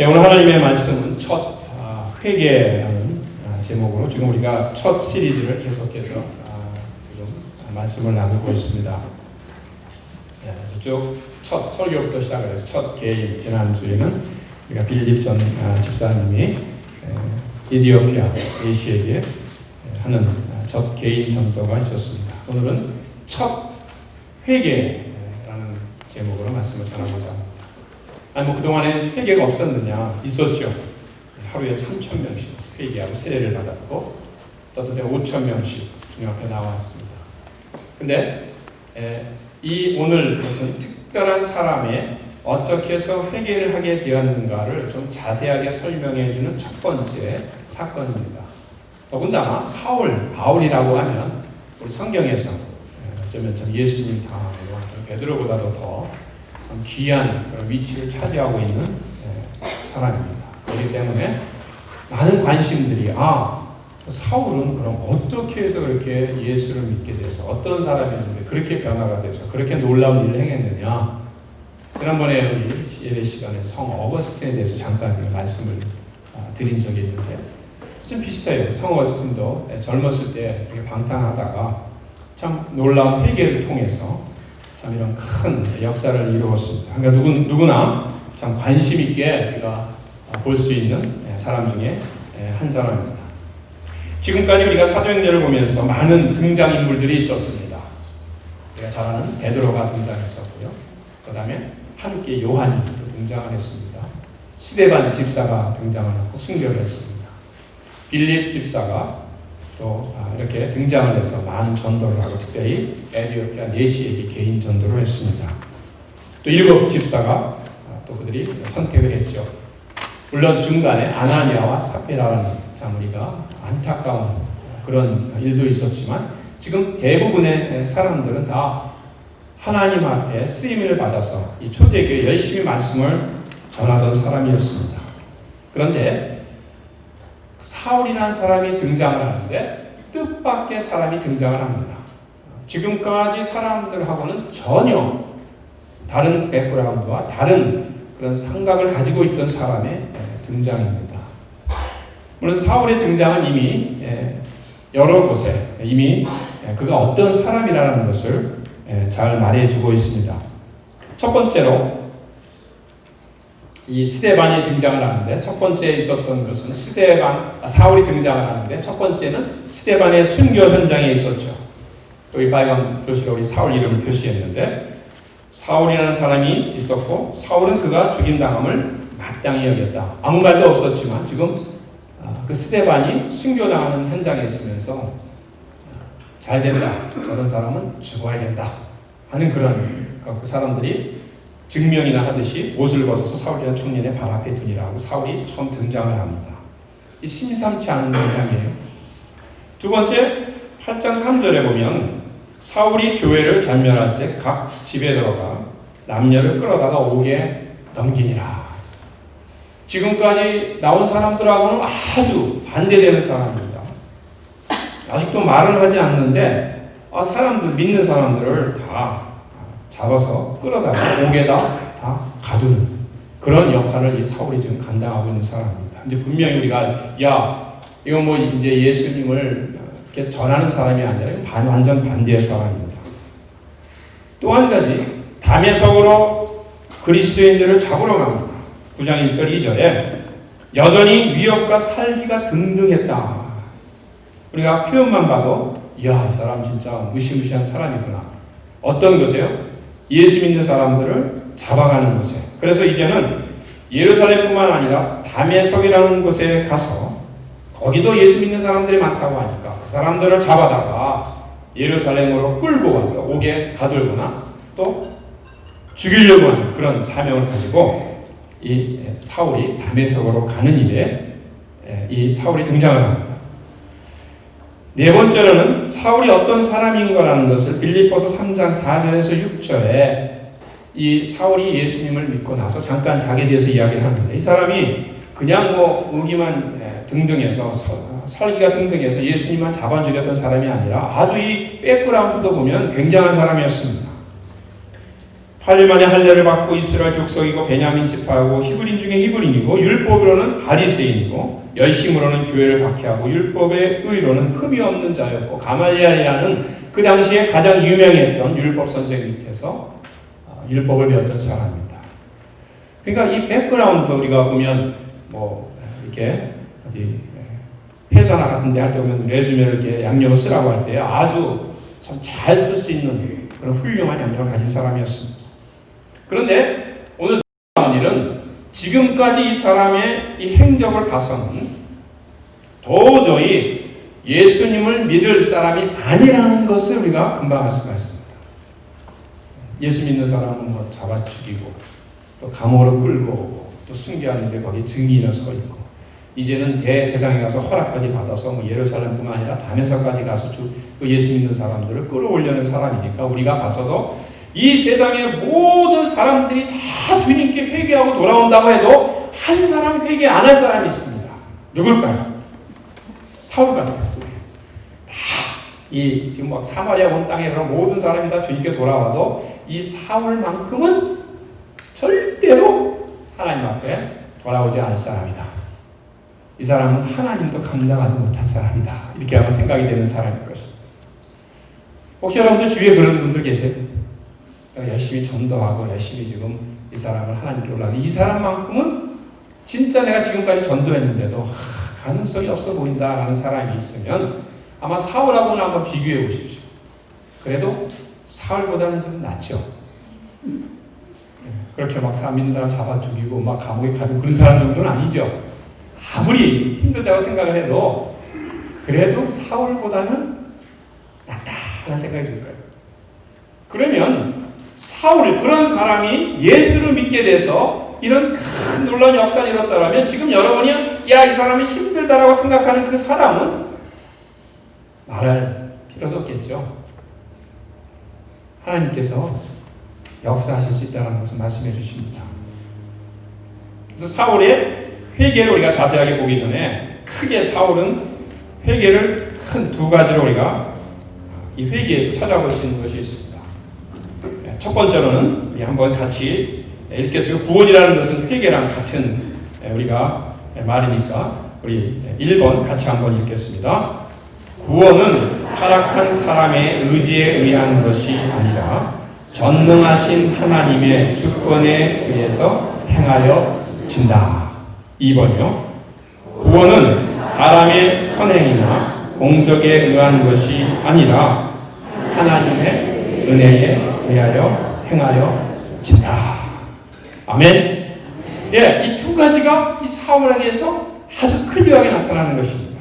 오늘 하나님의 말씀은 첫 회개라는 제목으로 지금 우리가 첫 시리즈를 계속해서 지금 말씀을 나누고 있습니다. 쭉 첫 설교부터 시작을 해서 첫 개인, 지난주에는 우리가 빌립 전 집사님이 이디오피아 A씨에게 하는 첫 개인 전도가 있었습니다. 오늘은 첫 회개라는 제목으로 말씀을 전하고자 합니다. 그동안엔 회개가 없었느냐? 있었죠. 하루에 3,000명씩 회개하고 세례를 받았고, 어떤 때는 5,000명씩 주님 앞에 나왔습니다. 근데 이 오늘 무슨 특별한 사람의 어떻게 해서 회개를 하게 되었는가를 좀 자세하게 설명해 주는 첫 번째 사건입니다. 더군다나 바울이라고 하면 우리 성경에서 어쩌면 예수님 다음으로 베드로보다도 더 참 귀한 그런 위치를 차지하고 있는 사람입니다. 그렇기 때문에 많은 관심들이 사울은 그럼 어떻게 해서 그렇게 예수를 믿게 돼서 어떤 사람이었는데 그렇게 변화가 돼서 그렇게 놀라운 일을 행했느냐. 지난번에 우리 예배 시간에 성 어거스틴에 대해서 잠깐 말씀을 드린 적이 있는데 좀 비슷해요. 성 어거스틴도 젊었을 때 이렇게 방탕하다가 참 놀라운 회개를 통해서 참 이런 큰 역사를 이루었습니다. 그러니까 누구나 참 관심 있게 우리가 볼 수 있는 사람 중에 한 사람입니다. 지금까지 우리가 사도행전을 보면서 많은 등장인물들이 있었습니다. 우리가 잘 아는 베드로가 등장했었고요. 그 다음에 함께 요한이 또 등장을 했습니다. 스데반 집사가 등장을 했고 순교를 했습니다. 빌립 집사가 또 이렇게 등장을 해서 많은 전도를 하고 특별히 에디오피아 네시에게 개인 전도를 했습니다. 또 7 집사가 또 그들이 선택을 했죠. 물론 중간에 아나니아와 삽비라는 참 우리가 안타까운 그런 일도 있었지만 지금 대부분의 사람들은 다 하나님 앞에 쓰임을 받아서 이 초대교회에 열심히 말씀을 전하던 사람이었습니다. 그런데 사울이라는 사람이 등장을 하는데 뜻밖의 사람이 등장을 합니다. 지금까지 사람들하고는 전혀 다른 백그라운드와 다른 그런 생각을 가지고 있던 사람의 등장입니다. 물론 사울의 등장은 이미 여러 곳에 이미 그가 어떤 사람이라는 것을 잘 말해주고 있습니다. 첫 번째로 이 스데반이 등장을 하는데 첫 번째 있었던 것은 사울이 등장을 하는데 첫 번째는 스데반의 순교 현장에 있었죠. 여기 빨간 표시로 우리 사울 이름을 표시했는데 사울이라는 사람이 있었고 사울은 그가 죽임당함을 마땅히 여겼다. 아무 말도 없었지만 지금 그 스데반이 순교당하는 현장에 있으면서 잘 된다. 저런 사람은 죽어야 된다. 하는 그런 그 사람들이 증명이나 하듯이 옷을 벗어서 사울이라는 청년의 발 앞에 두니라고 사울이 처음 등장을 합니다. 이 심상치 않은 등장이에요. 두 번째 8장 3절에 보면 사울이 교회를 전멸할새 각 집에 들어가 남녀를 끌어다가 옥에 넘기니라. 지금까지 나온 사람들하고는 아주 반대되는 사람입니다. 아직도 말을 하지 않는데 믿는 사람들을 다 잡아서 끌어다가 옥에다 다 가두는 그런 역할을 이 사울이 지금 감당하고 있는 사람입니다. 이제 분명히 우리가 이거 이제 예수님을 이렇게 전하는 사람이 아니라 완전 반대의 사람입니다. 또 한 가지 다메섹으로 그리스도인들을 잡으러 갑니다. 9장 1절 2절에 여전히 위협과 살기가 등등했다. 우리가 표현만 봐도 이 사람 진짜 무시무시한 사람이구나. 어떤 것이에요? 예수 믿는 사람들을 잡아가는 곳에. 그래서 이제는 예루살렘뿐만 아니라 다메섹이라는 곳에 가서 거기도 예수 믿는 사람들이 많다고 하니까 그 사람들을 잡아다가 예루살렘으로 끌고 와서 옥에 가둘거나 또 죽이려고 하는 그런 사명을 가지고 이 사울이 다메섹으로 가는 일에 이 사울이 등장을 합니다. 네 번째로는 사울이 어떤 사람인가라는 것을 빌립보서 3장 4절에서 6절에 이 사울이 예수님을 믿고 나서 잠깐 자기에 대해서 이야기를 하는데 이 사람이 그냥 의기만 등등해서 설기가 등등해서 예수님만 잡아 죽였던 사람이 아니라 아주 이 백그라운드도 보면 굉장한 사람이었습니다. 8일 만에 할례를 받고 이스라엘 족속이고 베냐민 지파고 히브리인 중에 히브리인이고 율법으로는 바리새인이고 열심으로는 교회를 박해하고 율법의 의로는 흠이 없는 자였고 가말리엘이라는 그 당시에 가장 유명했던 율법 선생 밑에서 율법을 배웠던 사람입니다. 그러니까 이 백그라운드 우리가 보면 뭐 이렇게 어디 회사나 같은 데 할 때 보면 레주메를 이렇게 양력을 쓰라고 할 때 아주 참 잘 쓸 수 있는 그런 훌륭한 양력을 가진 사람이었습니다. 그런데 오늘 일은 지금까지 이 사람의 이 행적을 봐서는 도저히 예수님을 믿을 사람이 아니라는 것을 우리가 금방 알 수가 있습니다. 예수 믿는 사람은 뭐 잡아 죽이고 또 감옥으로 끌고 오고 또 순교하는데 거기 증인으로 서 있고 이제는 대제사장에 가서 허락까지 받아서 뭐 예루살렘뿐만 아니라 다메섹까지 가서 그 예수 믿는 사람들을 끌어올려는 사람이니까 우리가 가서도 이 세상의 모든 사람들이 다 주님께 회개하고 돌아온다고 해도 한 사람 회개 안 할 사람이 있습니다. 누굴까요? 사울 같아요. 이 지금 막 사마리아 온 땅에 그런 모든 사람이 다 주님께 돌아와도 이 사울만큼은 절대로 하나님 앞에 돌아오지 않을 사람이다. 이 사람은 하나님도 감당하지 못할 사람이다. 이렇게 아마 생각이 되는 사람일 것입니다. 혹시 여러분들 주위에 그런 분들 계세요? 열심히 전도하고 열심히 지금 이 사람을 하나님께 올라가는데 이 사람만큼은 진짜 내가 지금까지 전도했는데도 가능성이 없어 보인다라는 사람이 있으면 아마 사울하고는 한번 비교해 보십시오. 그래도 사울보다는 좀 낫죠. 그렇게 막 믿는 사람 잡아 죽이고 막 감옥에 가고 그런 사람 정도는 아니죠. 아무리 힘들다고 생각을 해도 그래도 사울보다는 낫다라는 생각이 들 거예요. 그러면 사울 그런 사람이 예수를 믿게 돼서 이런 큰 놀라운 역사를 이뤘다면 지금 여러분이 야 이 사람이 힘들다라고 생각하는 그 사람은 말할 필요도 없겠죠. 하나님께서 역사하실 수 있다는 것을 말씀해 주십니다. 그래서 사울의 회개를 우리가 자세하게 보기 전에 크게 사울은 회개를 큰 두 가지로 우리가 이 회개에서 찾아볼 수 있는 것이 있습니다. 첫 번째로는 우리 한번 같이 읽겠습니다. 구원이라는 것은 회개랑 같은 우리가 말이니까 우리 1번 같이 한번 읽겠습니다. 구원은 타락한 사람의 의지에 의한 것이 아니라 전능하신 하나님의 주권에 의해서 행하여 진다. 2번이요. 구원은 사람의 선행이나 공적에 의한 것이 아니라 하나님의 은혜에 의하여 행하여 진다. 아멘. 예, 이 두 가지가 이 사울에게서 아주 클리어하게 나타나는 것입니다.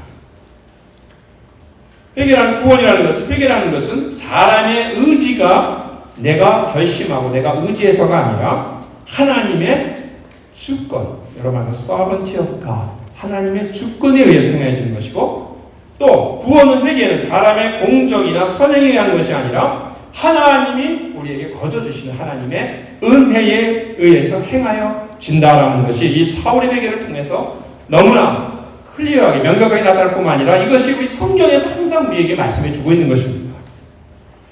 구원이라는 것은, 회개라는 것은 사람의 의지가 내가 결심하고 내가 의지해서가 아니라 하나님의 주권, 여러분 sovereignty of God, 하나님의 주권에 의해서 행해지는 것이고, 또 구원은 회개는 사람의 공적이나 선행에 의한 것이 아니라 하나님이 우리에게 거저주시는 하나님의 은혜에 의해서 행하여 진다라는 것이 이 사울의 회개를 통해서 너무나 클리어하게 명백하게 나타날 뿐만 아니라 이것이 우리 성경에서 항상 우리에게 말씀해 주고 있는 것입니다.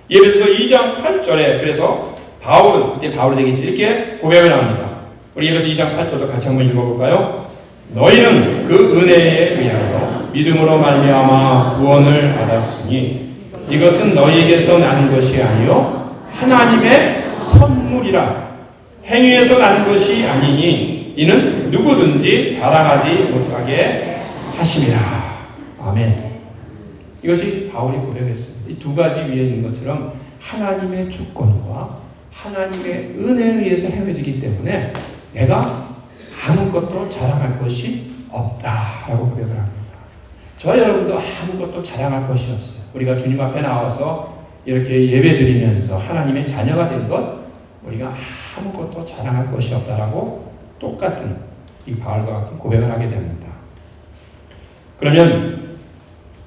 예배서 2장 8절에 그래서 바울은 그때 바울이 되겠죠. 이렇게 고백을 합니다. 우리 예배서 2장 8절도 같이 한번 읽어볼까요? 너희는 그 은혜에 의하여 믿음으로 말미암아 구원을 받았으니 이것은 너희에게서 난 것이 아니요 하나님의 선물이라. 행위에서 난 것이 아니니 이는 누구든지 자랑하지 못하게 하심이라. 아멘. 이것이 바울이 고백했습니다. 이 두 가지 위에 있는 것처럼 하나님의 주권과 하나님의 은혜에 의해서 행해지기 때문에 내가 아무것도 자랑할 것이 없다라고 고백을 합니다. 저 여러분도 아무것도 자랑할 것이 없어요. 우리가 주님 앞에 나와서 이렇게 예배드리면서 하나님의 자녀가 된 것, 우리가 아무것도 자랑할 것이 없다라고 똑같은 이 바울과 같은 고백을 하게 됩니다. 그러면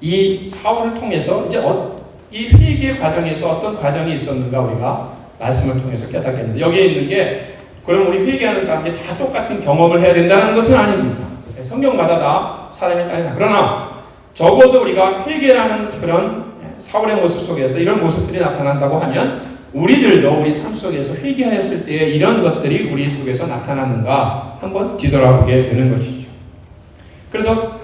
이 사울을 통해서 이제 이 회개 과정에서 어떤 과정이 있었는가 우리가 말씀을 통해서 깨닫겠는데, 여기에 있는 게 그럼 우리 회개하는 사람들이 다 똑같은 경험을 해야 된다는 것은 아닙니다. 성경마다 다 사람이 다르다. 그러나 적어도 우리가 회개라는 그런 사울의 모습 속에서 이런 모습들이 나타난다고 하면 우리들도 우리 삶 속에서 회개하였을 때 이런 것들이 우리 속에서 나타났는가 한번 뒤돌아보게 되는 것이죠. 그래서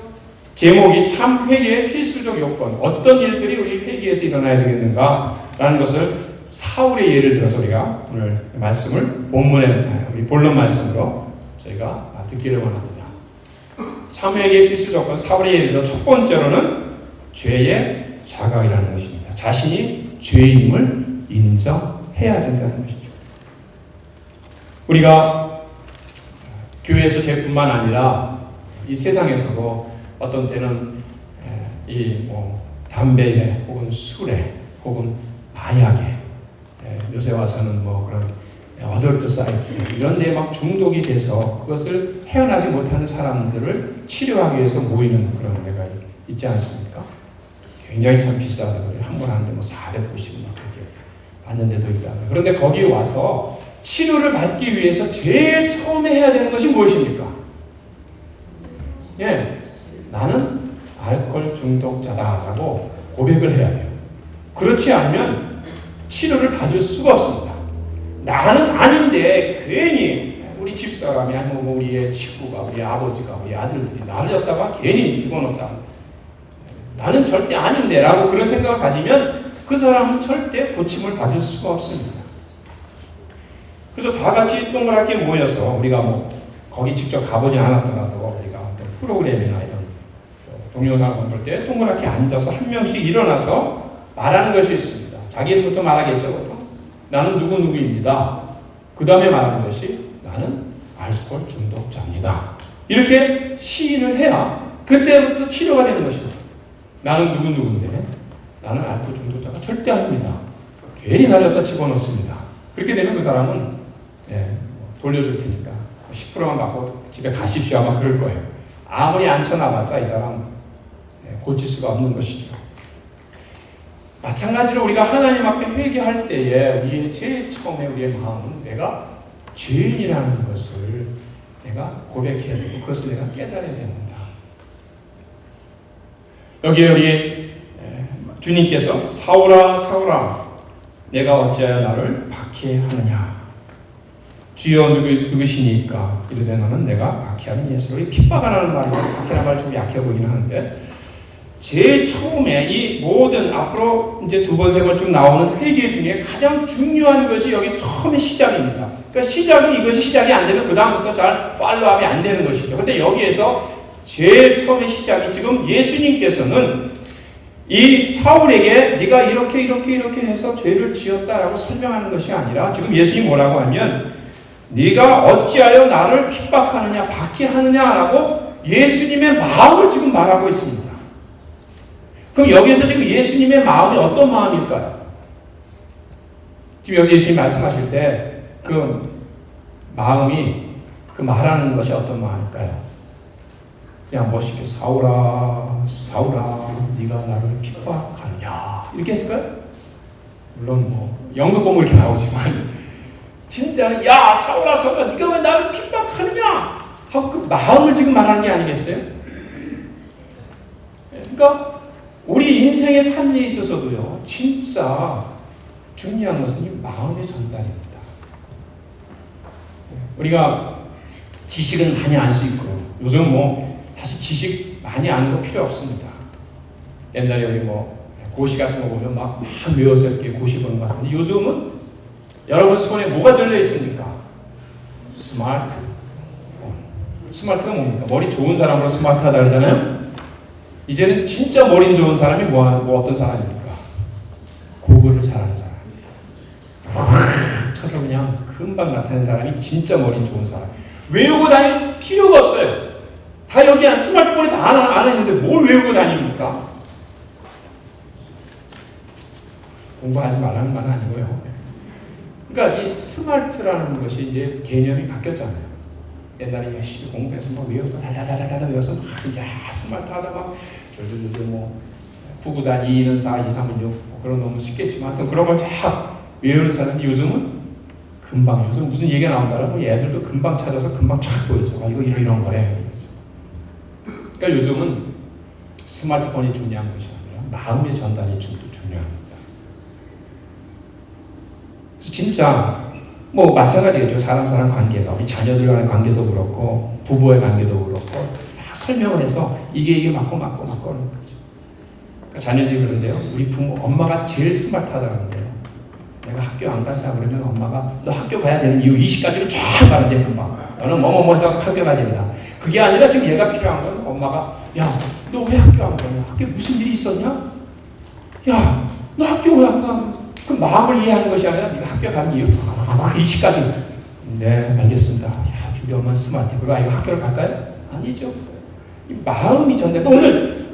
제목이 참 회개의 필수적 요건, 어떤 일들이 우리 회개에서 일어나야 되겠는가 라는 것을 사울의 예를 들어서 우리가 오늘 말씀을 우리 본론 말씀으로 저희가 듣기를 원합니다. 참 회개의 필수 조건, 사울의 예를 들어 첫 번째로는 죄의 자각이라는 것입니다. 자신이 죄인임을 인정해야 된다는 것이죠. 우리가 교회에서 죄뿐만 아니라 이 세상에서도 어떤 때는 담배에 혹은 술에 혹은 마약에 요새 와서는 그런 어덜트 사이트 이런 데에 막 중독이 돼서 그것을 헤어나지 못하는 사람들을 치료하기 위해서 모이는 그런 데가 있지 않습니까? 굉장히 참 비싸다고요. 한 번 하는데 490만 그렇게 받는 데도 있다. 그런데 거기에 와서 치료를 받기 위해서 제일 처음에 해야 되는 것이 무엇입니까? 나는 알코올 중독자다라고 고백을 해야 돼요. 그렇지 않으면 치료를 받을 수가 없습니다. 나는 아닌데 괜히 우리 집사람이 아니면 우리의 친구가, 우리 아버지가, 우리 아들들이 나를 갖다가 괜히 집어넣었다. 나는 절대 아닌데 라고 그런 생각을 가지면 그 사람은 절대 고침을 받을 수가 없습니다. 그래서 다 같이 동그랗게 모여서 우리가 거기 직접 가보지 않았더라도 우리가 어떤 프로그램이나 이런 동영상을 볼 때 동그랗게 앉아서 한 명씩 일어나서 말하는 것이 있습니다. 자기 이름부터 말하겠죠. 보통. 나는 누구누구입니다. 그 다음에 말하는 것이 나는 알코올 중독자입니다. 이렇게 시인을 해야 그때부터 치료가 되는 것입니다. 나는 누구누구인데 나는 알코올 중독자가 절대 아닙니다. 괜히 나를 갖다 집어넣습니다. 그렇게 되면 그 사람은 돌려줄 테니까 10%만 받고 집에 가십시오 아마 그럴 거예요. 아무리 앉혀놔봤자 이 사람 고칠 수가 없는 것이죠. 마찬가지로 우리가 하나님 앞에 회개할 때에 우리의 제일 처음에 우리의 마음은 내가 죄인이라는 것을 내가 고백해야 되고 그것을 내가 깨달아야 됩니다. 여기에 우리 주님께서 사울아 사울아 내가 어찌하여 나를 박해하느냐 주여 누구시니까 이르되 너는 내가 박해하는 예수를 핍박하라는 말이고 박해라는 말이 좀 약해 보이긴 하는데 제일 처음에 이 모든 앞으로 이제 두 번, 세 번 쭉 나오는 회개 중에 가장 중요한 것이 여기 처음에 시작입니다. 그러니까 이것이 시작이 안 되면 그 다음부터 잘 팔로우업이 안 되는 것이죠. 근데 여기에서 제일 처음에 시작이 지금 예수님께서는 이 사울에게 네가 이렇게 해서 죄를 지었다라고 설명하는 것이 아니라 지금 예수님이 뭐라고 하면 네가 어찌하여 나를 핍박하느냐 박해하느냐라고 예수님의 마음을 지금 말하고 있습니다. 그럼 여기에서 지금 예수님의 마음이 어떤 마음일까요? 지금 여기서 예수님이 말씀하실 때 그 마음이 그 말하는 것이 어떤 마음일까요? 그냥 멋있게 사울아 사울아 네가 나를 핍박하느냐 이렇게 했을까요? 물론 연극 보면 이렇게 나오지만 진짜는 야 사울아 사울아 네가 왜 나를 핍박하느냐 하고 그 마음을 지금 말하는 게 아니겠어요? 그러니까 우리 인생의 삶에 있어서도요 진짜 중요한 것은 이 마음의 전달입니다. 우리가 지식은 많이 알 수 있고 요즘 사실 지식 많이 아는 거 필요 없습니다. 옛날에 우리 고시 같은 거 보면 막 외워서 이렇게 고시 보는 것 같은데 요즘은 여러분 손에 뭐가 들려 있습니까? 스마트폰. 스마트가 뭡니까? 머리 좋은 사람으로 스마트하다 그러잖아요. 이제는 진짜 머리 좋은 사람이 어떤 사람입니까? 구글을 잘하는 사람. 쳐서 그냥 금방 나타내는 사람이 진짜 머리 좋은 사람. 외우고 다닐 필요가 없어요. 다 여기 스마트폰에 다 알아있는데 뭘 외우고 다닙니까? 공부하지 말라는 건 아니고요. 그러니까 이 스마트라는 것이 이제 개념이 바뀌었잖아요. 옛날에 열심히 공부해서 외워서 다다다다다 외워서 스마트하다 줄줄줄 9구단 2는 4, 2, 3은 6 그런 너무 쉽겠지만 하여튼 그런 걸 쫙 외우는 사람이 요즘은 금방 요즘 무슨 얘기가 나온다라고 애들도 금방 찾아서 금방 쫙 보여줘. 이거 이런 거래. 그러니까 요즘은 스마트폰이 중요한 것이 아니라 마음의 전달이 중요합니다. 진짜 뭐 마찬가지겠죠. 사람 관계가 우리 자녀들 간의 관계도 그렇고 부부의 관계도 그렇고 막 설명을 해서 이게 맞고 하는 거죠. 그러니까 자녀들이 그러는데요. 우리 부모 엄마가 제일 스마트하다는데요. 내가 학교 안 간다 그러면 엄마가 너 학교 가야 되는 이유 20가지로 쫙 가는데 금방 너는 뭐뭐뭐해서 학교 가야 된다. 그게 아니라 지금 얘가 필요한 건 엄마가 야 너 왜 학교 안 가냐? 학교에 무슨 일이 있었냐? 야 너 학교 왜 안 가? 그 마음을 이해하는 것이 아니라 네가 학교 가는 이유 20가지. 네 알겠습니다. 야 우리 엄마 스마트. 그럼 이거 학교를 갈까요? 아니죠. 이 마음이 전돼. 오늘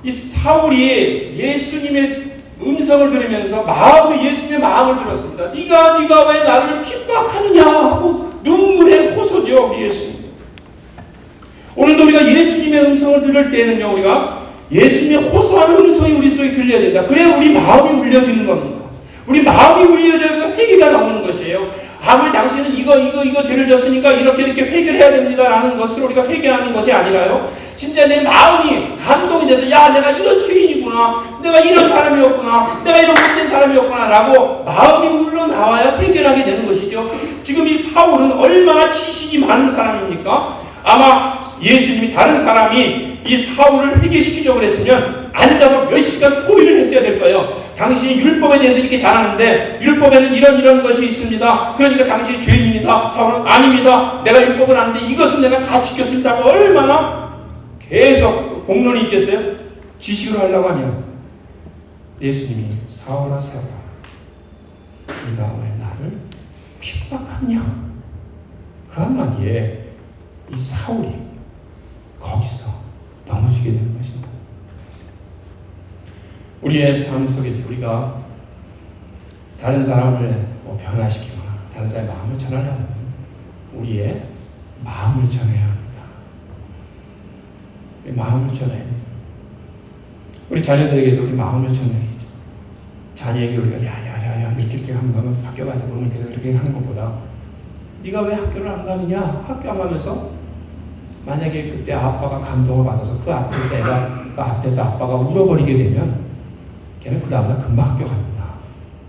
이 사울이 예수님의 음성을 들으면서 마음이 예수님의 마음을 들었습니다. 네가 왜 나를 핍박하느냐 하고 눈물의 호소죠. 우리 예수님. 오늘도 우리가 예수님의 음성을 들을 때는요, 우리가 예수님의 호소하는 음성이 우리 속에 들려야 된다. 그래야 우리 마음이 울려지는 겁니다. 우리 마음이 울려져서 회개가 나오는 것이에요. 아무리 당신은 이거 죄를 졌으니까 이렇게 회개해야 됩니다라는 것을 우리가 회개하는 것이 아니라요. 진짜 내 마음이 감동이 돼서 야 내가 이런 죄인이구나, 내가 이런 사람이었구나, 내가 이런 못된 사람이었구나 라고 마음이 흘러나와야 회개하게 되는 것이죠. 지금 이 사울은 얼마나 지식이 많은 사람입니까? 아마 예수님이 다른 사람이 이 사울을 회개시키려고 했으면 앉아서 몇 시간 토의를 했어야 될 거예요. 당신이 율법에 대해서 이렇게 잘하는데 율법에는 이런 것이 있습니다. 그러니까 당신이 죄인입니다. 사울은 아닙니다. 내가 율법을 아는데 이것은 내가 다 지켰습니다. 얼마나 계속 공론이 있겠어요? 지식을 하려고 하면 예수님이 사울아 세워라. 네가 왜 나를 핍박하느냐? 그 한마디에 이 사울이 거기서 넘어지게 되는 것입니다. 우리의 삶 속에서 우리가 다른 사람을 변화시키거나 다른 사람의 마음을 전하려면 우리의 마음을 전해야 합니다. 우리 마음을 전해야 돼요. 우리 자녀들에게도 우리 마음을 전해야죠. 자녀에게 우리가 야야야야 이렇게 하면 너는 학교 가야 돼. 그러면 이렇게 하는 것보다 네가 왜 학교를 안 가느냐? 학교 안 가면서 만약에 그때 아빠가 감동을 받아서 그 앞에서 아빠가 울어버리게 되면 걔는 그 다음날 금방 학교 갑니다.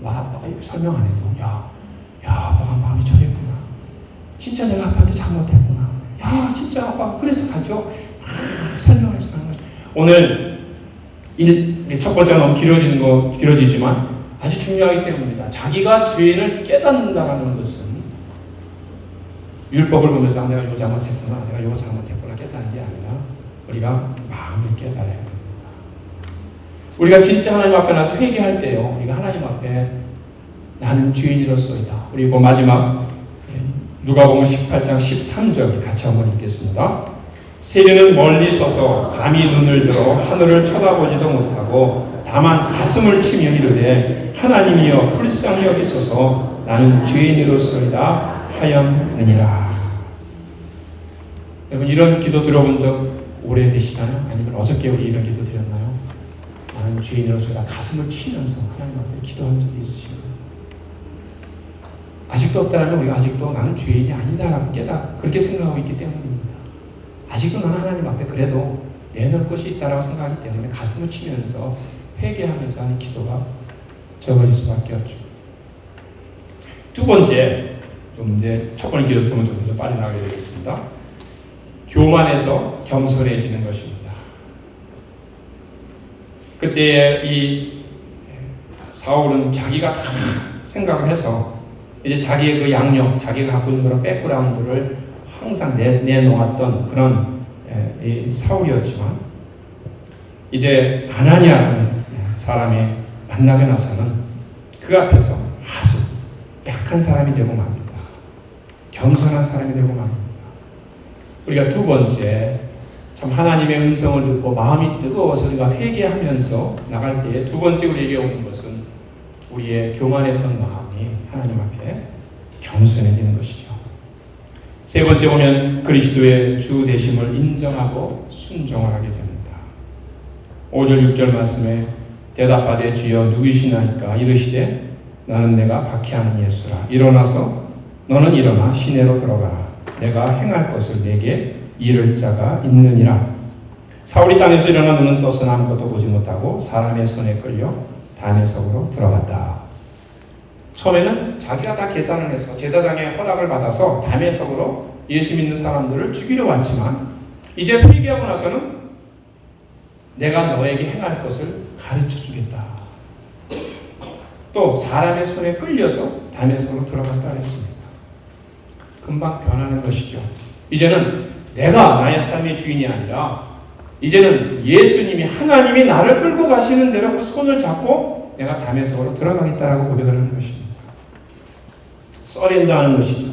와 아빠가 이렇게 설명 안 해도 야 아빠가 마음이 저랬구나. 진짜 내가 아빠한테 잘못했구나. 야 진짜 아빠가 그래서 가죠. 설명해서 가는 거죠. 오늘 첫 번째가 너무 길어지지만 아주 중요하기 때문입니다. 자기가 죄인을 깨닫는다는 것은 율법을 보면서 내가 이거 잘못했구나, 내가 이거 잘못했구나 깨닫는 게 아니라 우리가 마음을 깨달아야 됩니다. 우리가 진짜 하나님 앞에 나서 회개할 때요, 우리가 하나님 앞에 나는 죄인이로소이다. 그리고 마지막 누가복음 18장 13절 같이 한번 읽겠습니다. 세리는 멀리 서서 감히 눈을 들어 하늘을 쳐다보지도 못하고 다만 가슴을 치며 이르되 하나님이여 불쌍히 여기소서 나는 죄인이로소이다 하였느니라. 여러분 이런 기도 들어본 적 오래되시나요? 아니면 어저께 우리 이런 기도 드렸나요? 나는 죄인으로서 가슴을 치면서 하나님 앞에 기도한 적이 있으신가요? 아직도 없다면 우리가 아직도 나는 죄인이 아니다라고 그렇게 생각하고 있기 때문입니다. 아직도 나는 하나님 앞에 그래도 내놓을 것이 있다라고 생각하기 때문에 가슴을 치면서 회개하면서 하는 기도가 적어질 수밖에 없죠. 두 번째, 좀 이제 첫 번째 기도 좀 빨리 나가게 되겠습니다. 교만해서 겸손해지는 것입니다. 그때 이 사울은 자기가 다 생각을 해서 이제 자기의 그 양력, 자기가 갖고 있는 그런 백그라운드를 항상 내놓았던 그런 이 사울이었지만 이제 아나니아라는 사람이 만나게 나서는 그 앞에서 아주 약한 사람이 되고 맙니다. 겸손한 사람이 되고 맙니다. 우리가 두 번째, 참 하나님의 음성을 듣고 마음이 뜨거워서 우리가 회개하면서 나갈 때에 두 번째 우리에게 오는 것은 우리의 교만했던 마음이 하나님 앞에 겸손해지는 것이죠. 세 번째 보면 그리스도의 주 되심을 인정하고 순종을 하게 됩니다. 5절 6절 말씀에 대답하되 주여 누구시나이까 이르시되 나는 내가 박해하는 예수라. 일어나서 너는 일어나 시내로 들어가라. 내가 행할 것을 내게 이를 자가 있느니라. 사울이 땅에서 일어나 눈은 떠서 아무것도 보지 못하고 사람의 손에 끌려 담의 속으로 들어갔다. 처음에는 자기가 다 계산을 해서 제사장의 허락을 받아서 다메섹으로 예수 믿는 사람들을 죽이려 왔지만 이제 회개하고 나서는 내가 너에게 행할 것을 가르쳐 주겠다. 또 사람의 손에 끌려서 다메섹으로 들어갔다 했습니다. 금방 변하는 것이죠. 이제는 내가 나의 삶의 주인이 아니라 이제는 예수님이 하나님이 나를 끌고 가시는 대로 그 손을 잡고 내가 다메섹으로 들어가겠다라고 고백을 하는 것입니다. 서렌더하는 것이죠.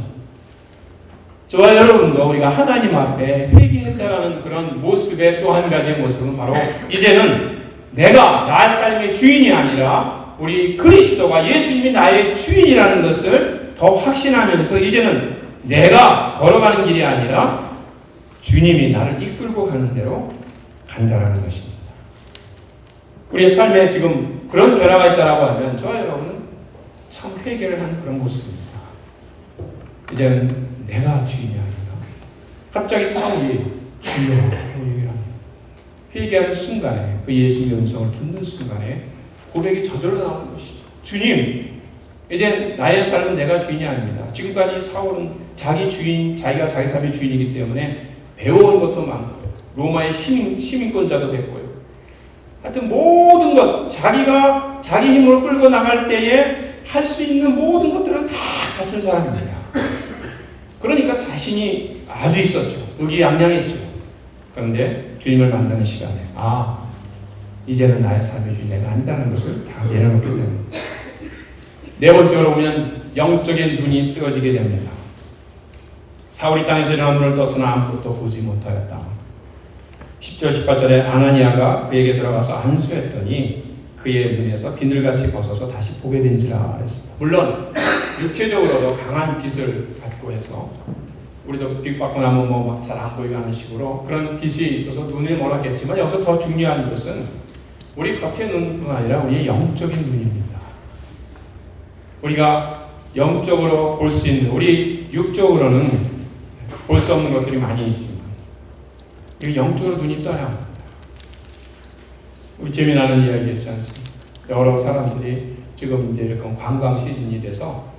저와 여러분도 우리가 하나님 앞에 회개했다라는 그런 모습의 또 한 가지의 모습은 바로 이제는 내가 나의 삶의 주인이 아니라 우리 그리스도가 예수님이 나의 주인이라는 것을 더 확신하면서 이제는 내가 걸어가는 길이 아니라 주님이 나를 이끌고 가는 대로 간다라는 것입니다. 우리의 삶에 지금 그런 변화가 있다라고 하면 저와 여러분은 참 회개를 하는 그런 모습입니다. 이제는 내가 주인이 아니라 갑자기 사울이 주여라고 얘기를 합니다. 회개하는 순간에 그 예수님의 음성을 듣는 순간에 고백이 저절로 나오는 것이죠. 주님, 이제 나의 삶은 내가 주인이 아닙니다. 지금까지 사울은 자기 주인, 자기가 자기 삶의 주인이기 때문에 배워온 것도 많고요. 로마의 시민권자도 됐고요. 하여튼 모든 것, 자기가 자기 힘으로 끌고 나갈 때에 할 수 있는 모든 것들을 다 갖춘 사람입니다. 그러니까 자신이 아주 있었죠. 의기양양했죠. 그런데 주님을 만나는 시간에 이제는 나의 삶의 주인 내가 아니다는 것을 다 내려놓게 됩니다. 네 번째로 보면 영적인 눈이 뜨어지게 됩니다. 사울이 땅에서 일어난 눈을 떴으나 아무것도 보지 못하였다. 10절 18절에 아나니아가 그에게 들어가서 안수했더니 그의 눈에서 비늘같이 벗어서 다시 보게 된지라 했습니다. 물론 육체적으로도 강한 빛을 받고 해서 우리도 빛 받고 나면 막 잘 안 보이게 하는 식으로 그런 빛이 있어서 눈에 멀었겠지만 여기서 더 중요한 것은 우리 겉의 눈뿐 아니라 우리의 영적인 눈입니다. 우리가 영적으로 볼 수 있는, 우리 육적으로는 볼 수 없는 것들이 많이 있지만 영적으로 눈이 떠야 합니다. 우리 재미나는 이야기 있지 않습니까? 여러 사람들이 지금 이제 이렇게 관광 시즌이 돼서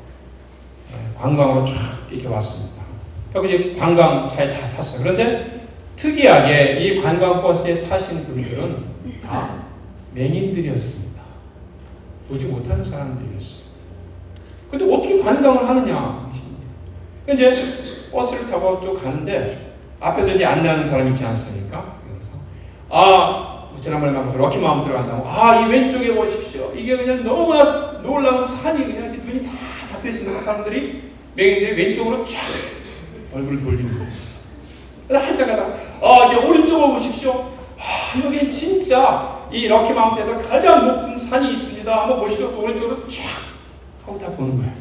관광으로 쫙 이렇게 왔습니다. 그리고 이제 관광차에 다 탔어요. 그런데 특이하게 이 관광버스에 타신 분들은 다 맹인들이었습니다. 보지 못하는 사람들이었어요. 근데 어떻게 관광을 하느냐? 이제 버스를 타고 쭉 가는데 앞에서 이제 안내하는 사람이 있지 않습니까? 그래서 지난번에 말한 럭키마운트 들어간다고 이 왼쪽에 보십시오. 이게 그냥 너무나 놀라운 산이 그냥 눈이 다 잡혀 있는 사람들이 맹인들이 왼쪽으로 쫙 얼굴을 돌리는 거예요. 그래서 한참 가다가 이제 오른쪽으로 보십시오. 여기 진짜 이 럭키마운트에서 가장 높은 산이 있습니다. 한번 보시죠. 오른쪽으로 쫙 하고 다 보는 거예요.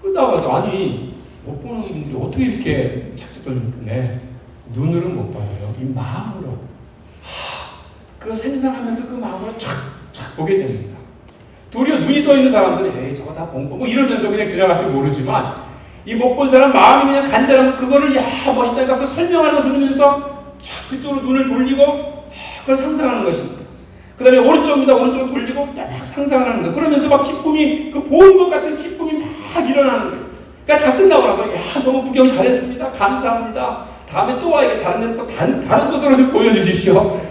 끝나고 나서 못 보는 분들이 어떻게 이렇게 착착 돌리는데 눈으로는 못 봐요. 이 마음으로 그거 생각하면서 그 마음으로 착착 보게 됩니다. 도리어 눈이 떠 있는 사람들은 저거 다 본 거 이러면서 그냥 지나갈지 모르지만 이 못 본 사람 마음이 그냥 간절하면 그거를 멋있다니까 그 설명하는 거 들으면서 착 그쪽으로 눈을 돌리고 그걸 상상하는 것입니다. 그 다음에 오른쪽입니다. 오른쪽으로 돌리고 딱 상상하는 거. 그러면서 막 기쁨이 그 본 것 같은 기쁨이 막 일어나는 거예요. 그러니까 다 끝나고 나서 너무 구경 잘했습니다. 감사합니다. 다음에 또 와야겠다. 다른 데는 또 다른 곳으로 좀 보여주십시오.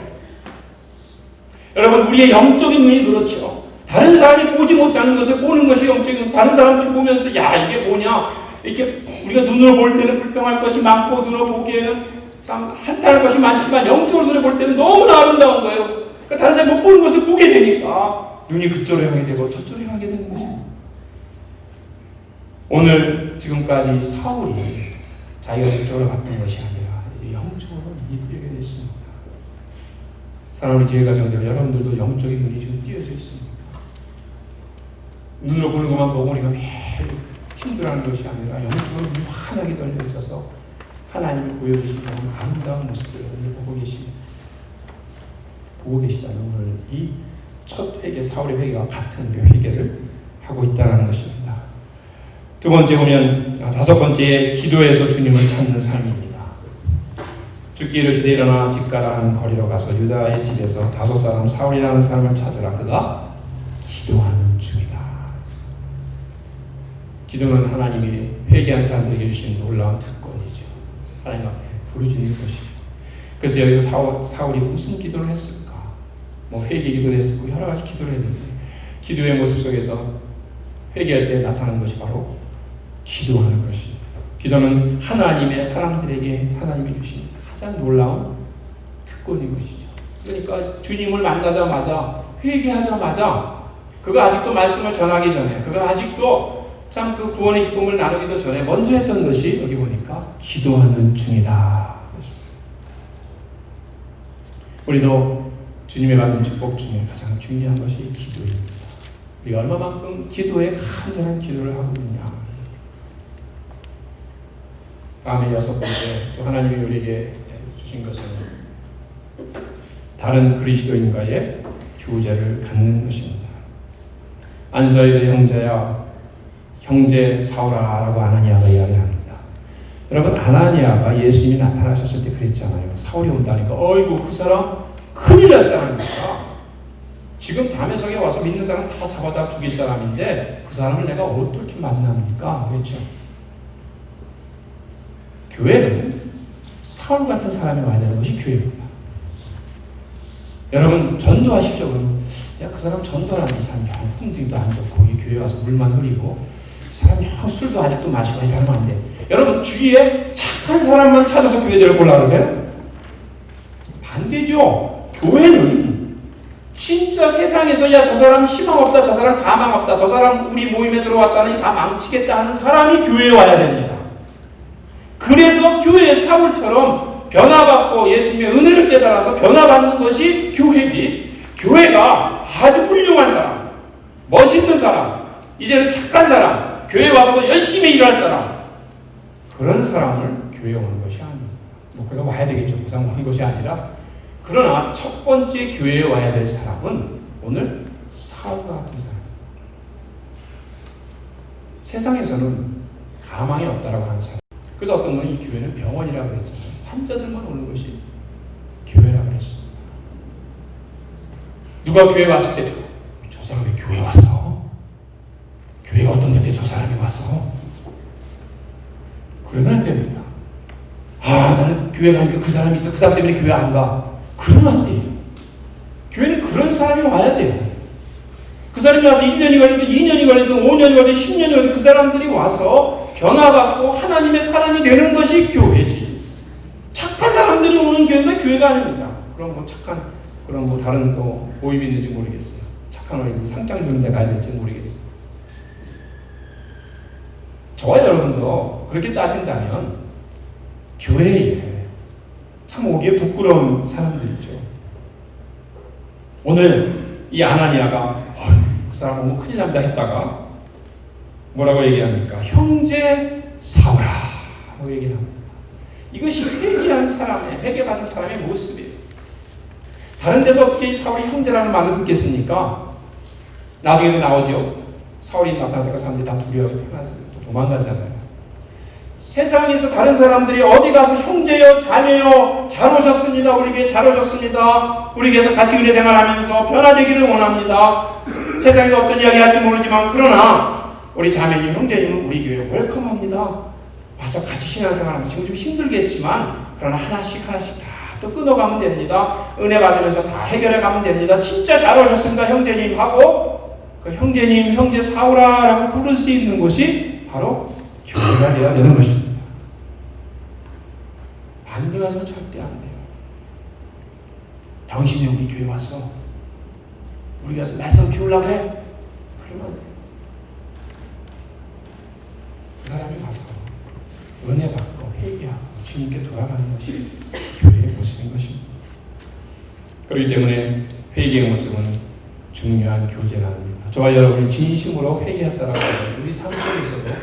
여러분 우리의 영적인 눈이 그렇죠. 다른 사람이 보지 못하는 것을 보는 것이 영적인 눈. 다른 사람들이 보면서 이게 뭐냐 이렇게 우리가 눈으로 볼 때는 불평할 것이 많고 눈으로 보기에는 참 한탄할 것이 많지만 영적으로 눈에 볼 때는 너무나 아름다운 거예요. 그러니까 다른 사람이 못 보는 것을 보게 되니까 눈이 그쪽으로 향하게 되고 저쪽으로 향하게 되는 것입니다. 오늘 지금까지 사울이 자기가 저쪽으로 갔던 것이 아니라 이제 영적으로 눈이 뜨게 됐습니다. 사랑하는 우리 교회가정들 여러분들도 영적인 눈이 지금 띄어져 있습니다. 눈으로 보는 것만 보고 우리가 매일 힘들어하는 것이 아니라 영적으로 눈이 환하게 달려 있어서 하나님이 보여주신 그런 아름다운 모습들을 보고 계십니다. 보고 계시다는 오늘 이 첫 회개, 사울의 회개와 같은 회개를 하고 있다는 것입니다. 두 번째 보면 다섯 번째 기도에서 주님을 찾는 삶입니다. 죽기 이르시되 일어나 집 가라 하는 거리로 가서 유다의 집에서 다섯 사람 사울이라는 사람을 찾으라. 그가 기도하는 중이다. 기도는 하나님이 회개한 사람들에게 주신 놀라운 특권이죠. 하나님 앞에 부르짖는 것이죠. 그래서 여기서 사울이 무슨 기도를 했을까? 뭐 회개 기도를 했었고 여러 가지 기도를 했는데 기도의 모습 속에서 회개할 때 나타나는 것이 바로 기도하는 것입니다. 기도는 하나님의 사람들에게 하나님이 주신 가장 놀라운 특권인 것이죠. 그러니까 주님을 만나자마자 회개하자마자 그가 아직도 말씀을 전하기 전에 그가 아직도 참 그 구원의 기쁨을 나누기도 전에 먼저 했던 것이 여기 보니까 기도하는 중이다. 우리도 주님의 받은 축복 중에 가장 중요한 것이 기도입니다. 우리가 얼마만큼 기도에 간절한 기도를 하고 있느냐. 다음에 6번째 또 하나님이 우리에게 주신 것은 다른 그리스도인과의 교제를 갖는 것입니다. 안수하여도 형제 사울아라고 아나니아가 이야기합니다. 여러분 아나니아가 예수님이 나타나셨을 때 그랬잖아요. 사울이 온다니까 어이구 그 사람 큰일 날 사람이니까 지금 다메섹에 와서 믿는 사람 다 잡아다 죽일 사람인데 그 사람을 내가 어떻게 만납니까? 그랬죠. 교회는 사울 같은 사람이 와야 되는 것이 교회입니다. 여러분 전도하십시오. 그러면 야, 그 사람 전도하는 사람 영 풍등도 안 좋고 이 교회 와서 물만 흐리고 이 사람 영 술도 아직도 마시고 이 사람 안 돼. 여러분 주위에 착한 사람만 찾아서 교회들을 보려고 그러세요? 반대죠. 교회는 진짜 세상에서 야, 저 사람 희망 없다, 저 사람 가망 없다, 저 사람 우리 모임에 들어왔다니 다 망치겠다 하는 사람이 교회에 와야 됩니다. 그래서 교회의 사울처럼 변화받고 예수님의 은혜를 깨달아서 변화받는 것이 교회지. 교회가 아주 훌륭한 사람, 멋있는 사람, 이제는 착한 사람, 교회에 와서 열심히 일할 사람, 그런 사람을 교회에 오는 것이 아닙니다. 뭐 그래서 와야 되겠죠. 무상 오는 것이 아니라. 그러나 첫 번째 교회에 와야 될 사람은 오늘 사울과 같은 사람. 세상에서는 가망이 없다라고 하는 사람. 그래서 어떤 분은 이 교회는 병원이라고 그랬잖아요. 환자들만 오는 것이 교회라고 그랬습니다. 누가 교회 왔을 때 저 사람이 교회 왔어? 교회가 어떤 데인데 저 사람이 왔어? 그러면 안 됩니다. 아, 나는 교회 가니까 그 사람이 있어. 그 사람 때문에 교회 안 가. 그러면 안 돼요. 교회는 그런 사람이 와야 돼요. 그 사람이 와서 1년이 걸리든 2년이 걸리든 5년이 걸리든 10년이 걸리든 그 사람들이 와서 변화받고 하나님의 사람이 되는 것이 교회지. 착한 사람들이 오는 교회가 교회가 아닙니다. 그럼 뭐 착한 그런 뭐 다른 또 모임이 있는지 모르겠어요. 착한 어린이 상장 주는 데 가야 될지 모르겠어요. 저와 여러분도 그렇게 따진다면 교회에 참 오기에 부끄러운 사람들이죠. 오늘 이 아나니아가 그 사람 오면 큰일 납니다 했다가 뭐라고 얘기합니까? 형제 사울아 라고 얘기를 합니다. 이것이 회개한 사람의, 회개받은 사람의 모습이에요. 다른 데서 어떻게 사울이 형제라는 말을 듣겠습니까? 나중에도 나오죠. 사울이 나타나니까 사람들이 다 두려워하게 편하서 도망가잖아요. 세상에서 다른 사람들이 어디 가서 형제요, 자매요, 잘 오셨습니다. 우리 교회 잘 오셨습니다. 우리 교회에서 같이 은혜 생활하면서 변화되기를 원합니다. 세상에서 어떤 이야기 할지 모르지만 그러나 우리 자매님, 형제님은 우리 교회에 웰컴합니다. 와서 같이 신앙생활하면 지금 좀 힘들겠지만 그러나 하나씩 다 또 끊어가면 됩니다. 은혜 받으면서 다 해결해가면 됩니다. 진짜 잘 오셨습니다. 형제님 하고 그 형제님, 형제 사울아 라고 부를 수 있는 곳이 바로 교회가 되어야 되는 것입니다. 반대가 되면 절대 안 돼요. 당신이 우리 교회 왔어? 우리 가서 말씀 키우려고 그래? 그러면 안 돼요. 그 사람이 가서 은혜 받고 회개하고 주님께 돌아가는 것이 교회의 모습인 것입니다. 그렇기 때문에 회개의 모습은 중요한 교제가 아닙니다. 저와 여러분이 진심으로 회개했다라고 하면 우리 삶 속에서도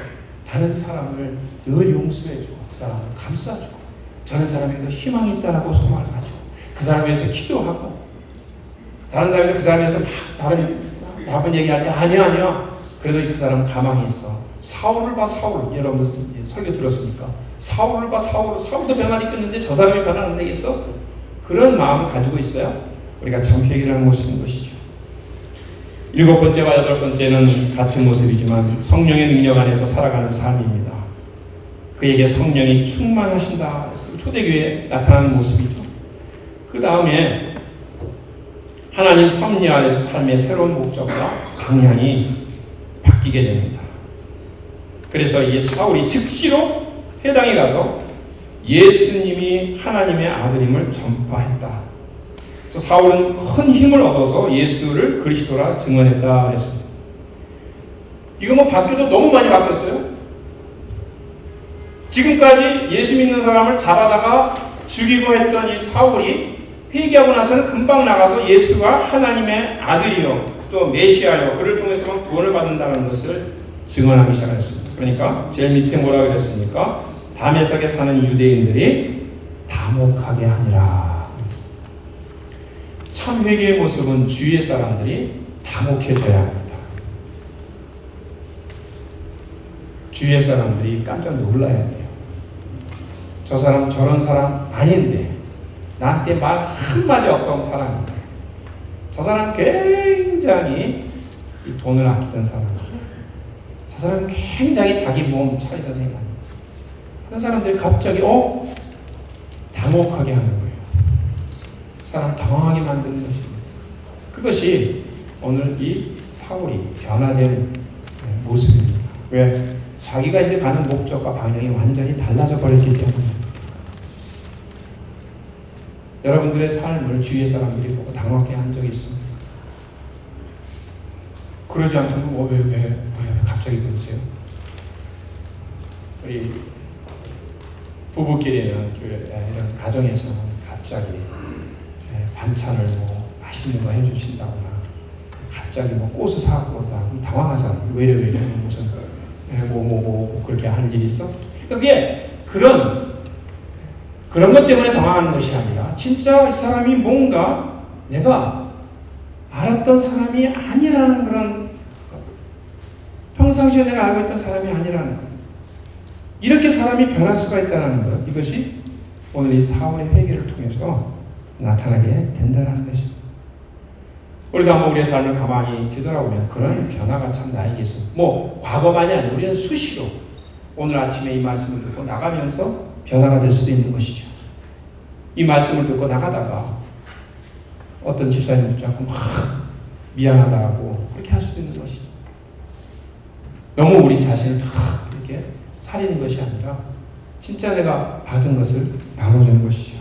다른 사람을 늘 용서해주고 그 사람을 감싸주고 저런 사람에게도 희망이 있다라고 소망을 가지고 그 사람에 대해서 기도하고 다른 사람에서 그 사람에서 막 다른 나쁜 얘기할 때 아니야 그래도 그 사람은 가망이 있어. 사울을 봐 사울. 여러분들 설교 들었습니까? 사울을 봐 사울도 변화를 이끌는데 저 사람이 변화를 안 되겠어? 그런 마음을 가지고 있어야 우리가 참 회개를 하는 모습인 것이죠. 7번째와 8번째는 같은 모습이지만 성령의 능력 안에서 살아가는 삶입니다. 그에게 성령이 충만하신다. 초대교회에 나타나는 모습이죠. 그 다음에 하나님 섭리 안에서 삶의 새로운 목적과 방향이 바뀌게 됩니다. 그래서 이 사울이 즉시로 회당에 가서 예수님이 하나님의 아들임을 전파했다. 그래서 사울은 큰 힘을 얻어서 예수를 그리스도라 증언했다 그랬습니다. 이거 뭐 바뀌어도 너무 많이 바뀌었어요. 지금까지 예수 믿는 사람을 잡아다가 죽이고 했던 이 사울이 회개하고 나서는 금방 나가서 예수가 하나님의 아들이요 또 메시아요 그를 통해서만 구원을 받는다는 것을 증언하기 시작했습니다. 그러니까 제일 밑에 뭐라 그랬습니까? 다메섹에 사는 유대인들이 다목하게 하니라. 참 회개의 모습은 주위의 사람들이 다목해져야 합니다. 주위의 사람들이 깜짝 놀라야 돼요. 저 사람 저런 사람 아닌데 나한테 말 한마디 없던 사람인데 저 사람 굉장히 이 돈을 아끼던 사람인데 저 사람 굉장히 자기 몸 차리던 생각 그런 사람들이 갑자기 당혹하게 하는 거예요. 사람 당황하게 만드는 것입니다. 그것이 오늘 이 사울이 변화된 모습입니다. 왜? 자기가 이제 가는 목적과 방향이 완전히 달라져 버렸기 때문에 여러분들의 삶을 주위의 사람들이 보고 당황하게 한 적이 있습니다. 그러지 않다면 왜 갑자기 그러세요? 우리 부부끼리는 이런 가정에서는 갑자기 반찬을 뭐 맛있는 거 해주신다거나 갑자기 뭐 꽃을 사갖고 온다 그럼 당황하잖아요. 왜 이래 무슨 그렇게 하는 일이 있어? 그게 그런 것 때문에 당황하는 것이 아니라 진짜 이 사람이 뭔가 내가 알았던 사람이 아니라는 그런 평상시에 내가 알고 있던 사람이 아니라는 것 이렇게 사람이 변할 수가 있다는 것 이것이 오늘 이 사울의 회개를 통해서 나타나게 된다는 것입니다. 우리가 한번 우리의 삶을 가만히 뒤돌아보면 그런 변화가 참 나에게 있습니다. 뭐 과거만이 아니라 우리는 수시로 오늘 아침에 이 말씀을 듣고 나가면서 변화가 될 수도 있는 것이죠. 이 말씀을 듣고 나가다가 어떤 집사님 붙잡고 막 미안하다고 그렇게 할 수도 있는 것이죠. 너무 우리 자신을 다 이렇게 살리는 것이 아니라 진짜 내가 받은 것을 나눠주는 것이죠.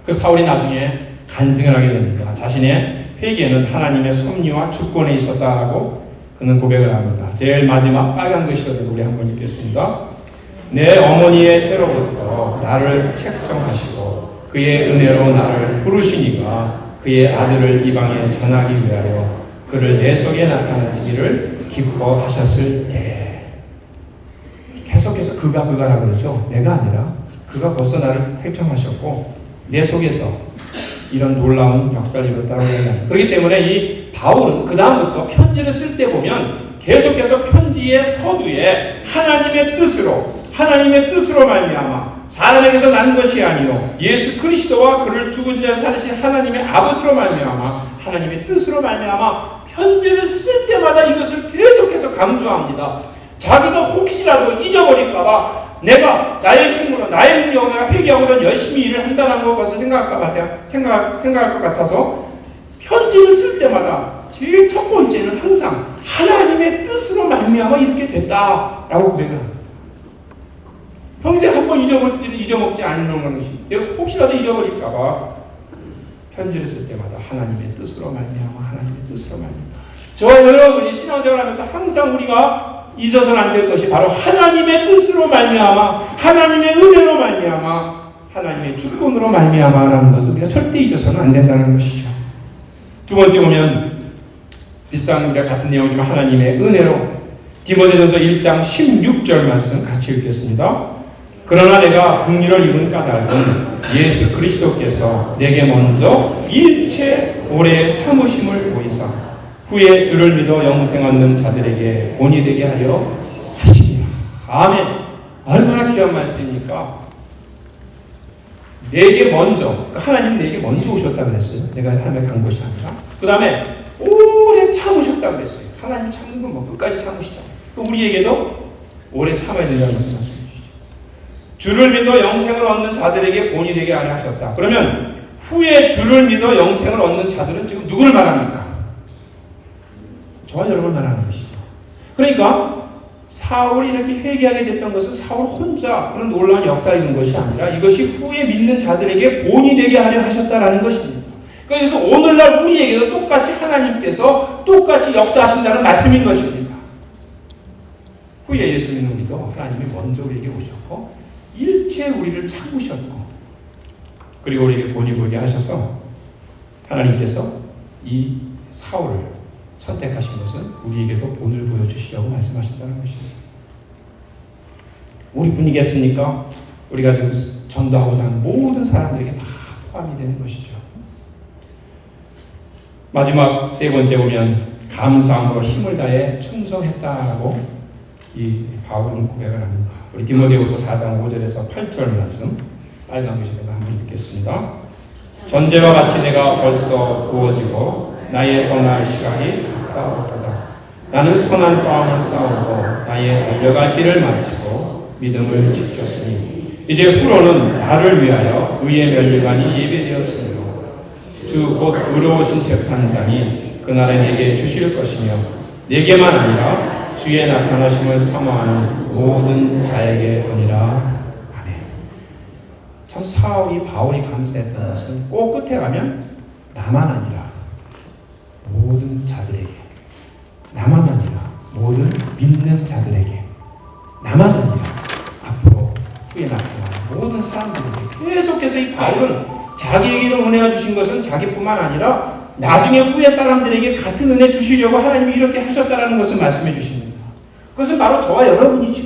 그 사울이 나중에 간증을 하게 됩니다. 자신의 회개는 하나님의 섭리와 주권에 있었다라고 그는 고백을 합니다. 제일 마지막 빨간 글씨로 우리 한번 읽겠습니다. 내 어머니의 태로부터 나를 책정하시고 그의 은혜로 나를 부르시니가 그의 아들을 이방에 전하기 위하여 그를 내 속에 나타나시기를 기뻐하셨을 때 계속해서 그가라 그러죠. 내가 아니라 그가 벌써 나를 택정하셨고 내 속에서 이런 놀라운 역사를 이뤘다고 합니다. 그렇기 때문에 이 바울은 그 다음부터 편지를 쓸 때 보면 계속해서 편지의 서두에 하나님의 뜻으로 말미암아 사람에게서 난 것이 아니요 예수 그리스도와 그를 죽은 자에서 살리신 하나님의 아버지로 말미암아 하나님의 뜻으로 말미암아 편지를 쓸 때마다 이것을 계속해서 강조합니다. 자기가 혹시라도 잊어버릴까봐 내가 나의 힘으로 나의 능력으로 회개하고 열심히 일을 한다는 것을 생각할 것 같아서 편지를 쓸 때마다 제일 첫 번째는 항상 하나님의 뜻으로 말미암아 이렇게 됐다라고 고백합니다. 평생 한번 잊어먹지 않는 것이 내가 혹시라도 잊어버릴까봐 편지를 쓸 때마다 하나님의 뜻으로 말미암아 저와 여러분이 신앙생활하면서 항상 우리가 잊어서는 안 될 것이 바로 하나님의 뜻으로 말미암아 하나님의 은혜로 말미암아 하나님의 주권으로 말미암아라는 것을 우리가 절대 잊어서는 안 된다는 것이죠. 두 번째 보면 비슷한 같은 내용이지만 하나님의 은혜로 디모데전서 1장 16절 말씀 같이 읽겠습니다. 그러나 내가 긍휼을 입은 까닭은 예수 그리스도께서 내게 먼저 일체 오래 참으심을 보이사 후에 주를 믿어 영생 얻는 자들에게 본이 되게 하려 하시니라. 아멘. 얼마나 귀한 말씀입니까? 내게 먼저 하나님 내게 먼저 오셨다 그랬어요. 내가 하나님의 간 것이 아니라 그 다음에 오래 하나님 참는 건 뭐 끝까지 참으시죠. 우리에게도 오래 참아야 된다는 것을 말씀해 주시죠. 주를 믿어 영생을 얻는 자들에게 본이 되게 하려 하셨다. 그러면 후에 주를 믿어 영생을 얻는 자들은 지금 누구를 말합니까? 저와 여러분을 말하는 것이죠. 그러니까 사울이 이렇게 회개하게 됐던 것은 사울 혼자 그런 놀라운 역사에 있는 것이 아니라 이것이 후에 믿는 자들에게 본이 되게 하려 하셨다라는 것입니다. 그래서 오늘날 우리에게도 똑같이 하나님께서 똑같이 역사하신다는 말씀인 것입니다. 후에 예수 믿는 우리도 하나님이 먼저 우리에게 오셨고 일체 우리를 참으셨고 그리고 우리에게 본이 보이게 하셔서 하나님께서 이 사울을 선택하신 것은 우리에게도 본을 보여주시려고 말씀하신다는 것입니다. 우리뿐이겠습니까? 우리가 지금 전도하고자 하는 모든 사람들에게 다 포함이 되는 것이죠. 마지막 세 번째 보면 감사함으로 힘을 다해 충성했다라고 이 바울은 고백을 합니다. 우리 디모데후서 4장 5절에서 8절 말씀 빨간 글씨로 한번 읽겠습니다. 전제와 같이 내가 벌써 부어지고 나의 떠날 시간이 가까웠도다. 나는 선한 싸움을 싸우고 나의 달려갈 길을 마치고 믿음을 지켰으니 이제 후로는 나를 위하여 의의 면류관이 예배되었으므로 주 곧 의로우신 재판장이 그날에 내게 주실 것이며 내게만 아니라 주의 나타나심을 사모하는 모든 자에게 오니라. 아멘. 참 사울이 바울이 감사했던 것은 꼭 끝에 가면 나만 아니라 모든 자들에게, 나만 아니라 모든 믿는 자들에게, 나만 아니라 앞으로 후에 나타나는 모든 사람들에게 계속해서 이 바울은 자기에게도 은혜가 주신 것은 자기뿐만 아니라 나중에 후에 사람들에게 같은 은혜 주시려고 하나님이 이렇게 하셨다는 것을 말씀해 주십니다. 그것은 바로 저와 여러분이죠.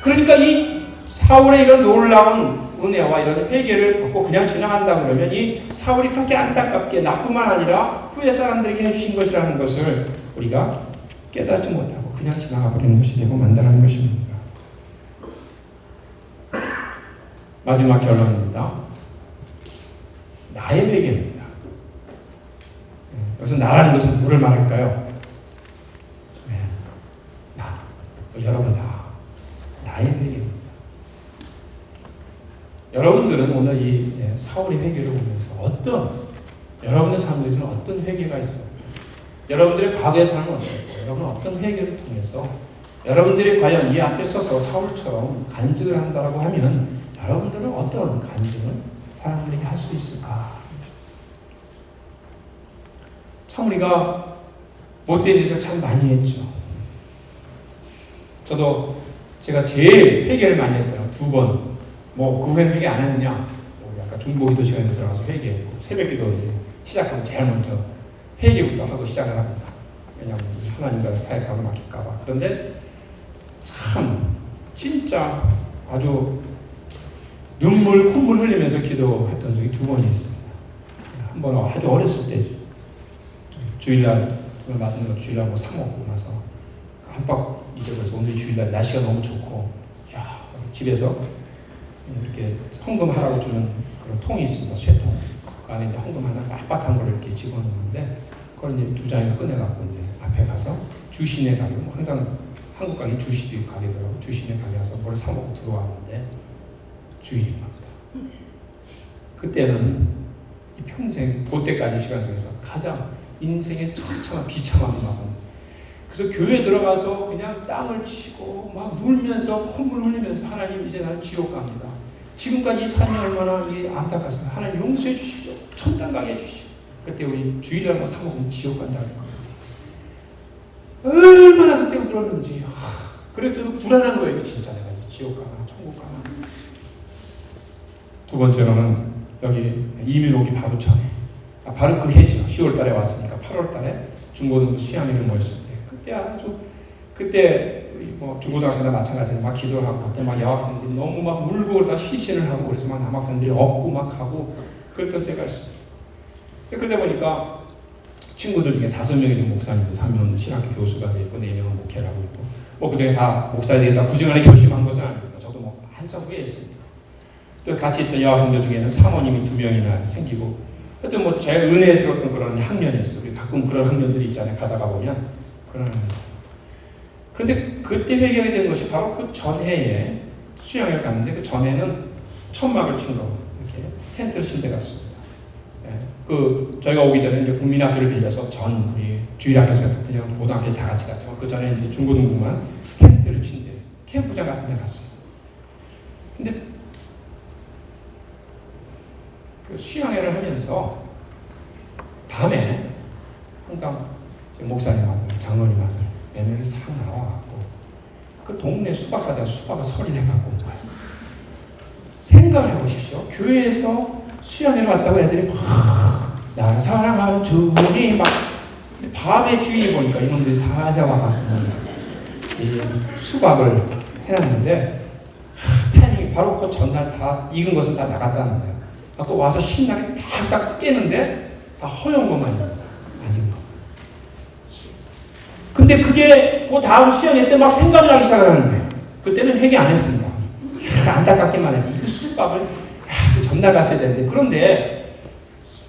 그러니까 이 사울의 이런 놀라운 은혜와 이런 회개를 받고 그냥 지나간다 그러면 이 사울이 그렇게 안타깝게 나뿐만 아니라 후에 사람들에게 해주신 것이라는 것을 우리가 깨닫지 못하고 그냥 지나가 버리는 것이 되고 만다는 것입니다. 마지막 결론입니다. 나의 회개입니다. 여기서 나라는 것은 뭐를 말할까요? 나, 여러분 다 나의 회개입니다. 여러분들은 오늘 이 사울의 회개를 보면서 여러분의 삶에서는 어떤 회개가 있어요? 여러분들의 과거의 삶은 어떻고 여러분은 어떤 회개를 통해서 여러분들이 과연 이 앞에 서서 사울처럼 간증을 한다라고 하면 여러분들은 어떤 간증을 사람들에게 할 수 있을까? 참 우리가 못된 짓을 참 많이 했죠. 저도 제가 제일 회개를 많이 했더라고요. 2번. 그 후에는 회개 안 했느냐? 약간 중보기도 시간에 들어가서 회개했고 새벽기도 이제 시작하면 제일 먼저 회개부터 하고 시작을 합니다. 왜냐하면 하나님과 사역하고 맡길까봐. 그런데 참 진짜 아주 눈물, 콧물 흘리면서 기도했던 적이 2번이 있습니다. 한 번은 아주 어렸을 때죠. 주일날, 말씀드린 주일날 사 먹고 나서 한박 잊어버려서 오늘 주일날 날씨가 너무 좋고, 집에서 이렇게 헌금하라고 주는 그런 통이 있습니다. 쇠통. 그 안에 이제 헌금 하나 빳빳한 걸 이렇게 집어넣는데, 그걸 이제 2장을 꺼내갖고 이제 앞에 가서 주시네 가게, 항상 한국 가게 주시도 가게더라고. 주시네 가게 가서 뭘 사 먹고 들어왔는데, 주일인 겁니다. 그때는 이 평생 그때까지 시간 중에서 가장 인생의 처참한 비참한 마음. 그래서 교회 들어가서 그냥 땅을 치고 막 울면서 콧물 흘리면서 하나님 이제 나는 지옥 갑니다. 지금까지 이 삶이 얼마나 안타깝습니다. 하나님 용서해 주십시오. 천당 가게 해주십시오. 그때 우리 주일날 사 먹으면 지옥 간다는 거예요. 얼마나 그때 그러는지. 그랬더니 불안한 거예요. 진짜 내가 이제 지옥 가나 천국 가나. 2번째로는 여기 이민 오기 바로 전에 바로 그 해죠. 10월 달에 왔으니까 8월 달에 중고등부 수양회를 모였을 때 그때 중고등학생들 마찬가지로 막 기도를 하고 그때 막 여학생들이 너무 막 울고 다 실신을 하고 그래서 막 남학생들이 업고 막 하고 그랬던 때가 있어요. 그러다 보니까 친구들 중에 5명이 목사님들, 3명은 신학교 교수가 되고 4명은 목회를 하고 있고 그중에 다 목사에 되겠다 부정하게 결심한 것은 아닙니다. 저도 한참 후에 했습니다. 또 같이 있던 여학생들 중에는 사모님이 2명이나 생기고 하여튼 제일 은혜스러웠던 그런 학년이었어요. 우리 가끔 그런 학년들이 있잖아요. 가다가 보면 그런 안에서. 그런데 그때 회개하게 된 것이 바로 그 전해에 수양을 갔는데 그 전에는 천막을 친 거, 이렇게 텐트를 친 데 갔습니다. 예. 그 저희가 오기 전에 이제 국민학교를 빌려서 전 주일학교에서 고등학교 다 같이 갔죠. 그 전에 이제 중고등부만 텐트를 친 데, 캠프장 같은 데 갔어요. 근데 그 수양회를 하면서 밤에 항상 목사님하고 장로님하고 몇 명이 싹 나와갖고 그 동네 수박가다 수박을 서리 해갖고 온 거예요. 생각을 해보십시오. 교회에서 수양회를 왔다고 애들이 막 나 사랑하는 주님 막 밤에 주인이 보니까 이놈들이 사자 와갖고 이 수박을 해놨는데 타이밍이 바로 그 전날 다 익은 것은 다 나갔다는 거예요. 또 와서 신나게 딱 깨는데 다 허연 것만 아닌 거. 근데 그게 그 다음 수양회 때 막 생각이 나기 시작하는 거예요. 그때는 회개 안 했습니다. 안타깝기만 하지. 이 수박을 그 전날 갔어야 되는데 그런데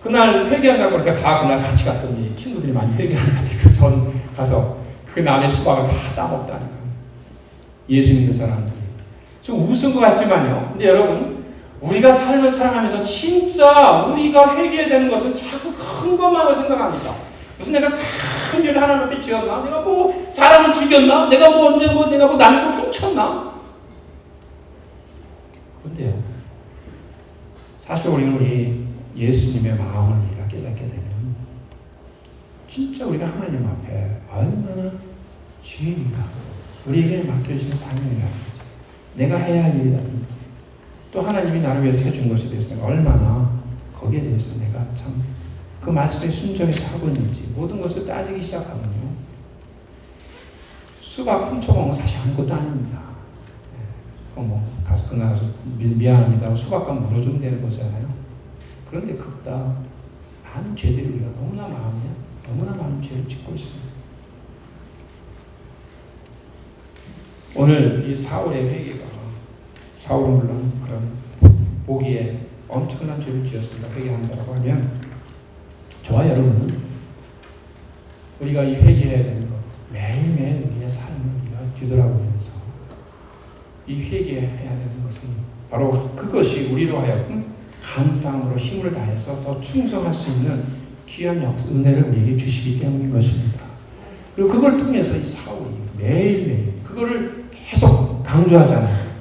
그날 회개하자고 그러니까 다 그날 같이 갔더니 친구들이 많이 회개하는 것 같아요. 그 전 가서 그 남의 수박을 다 따먹다니까. 예수 믿는 사람들이. 좀 우스운 것 같지만요. 근데 여러분 우리가 삶을 살아가면서 진짜 우리가 회개해야 되는 것은 자꾸 큰 것만을 생각합니다. 무슨 내가 큰 죄를 하나님 앞에 지었나? 내가 뭐 사람을 죽였나? 내가 뭐 언제 내가 뭐 남의 걸 훔쳤나? 그런데요. 사실 우리 예수님의 마음을 우리가 깨닫게 되면 진짜 우리가 하나님 앞에 얼마나 죄인가 우리에게 맡겨주신 사명이라든지 내가 해야 할 일이라든지 또 하나님이 나를 위해서 해준 것에 대해서 내가 얼마나 거기에 대해서 내가 참 그 말씀에 순종해서 하고 있는지 모든 것을 따지기 시작하면요 수박 훔쳐먹은 건 사실 아무것도 아닙니다. 뭐 가서 그날 가서 미안합니다 수박값 물어주면 되는 거잖아요. 그런데 그보다 많은 죄들이 우리가 너무나 많은 죄를 짓고 있습니다. 오늘 이 사울의 회개가 사울은 물론 그런 보기에 엄청난 죄를 지었습니다. 회개한다라고 하면 저와 여러분은 우리가 이 회개해야 되는 것 매일매일 우리의 삶을 우리가 뒤돌아보면서 이 회개해야 되는 것은 바로 그것이 우리로 하여금 감사함으로 힘을 다해서 더 충성할 수 있는 귀한 은혜를 우리에게 주시기 때문인 것입니다. 그리고 그걸 통해서 이 사울이 매일매일 그거를 계속 강조하잖아요.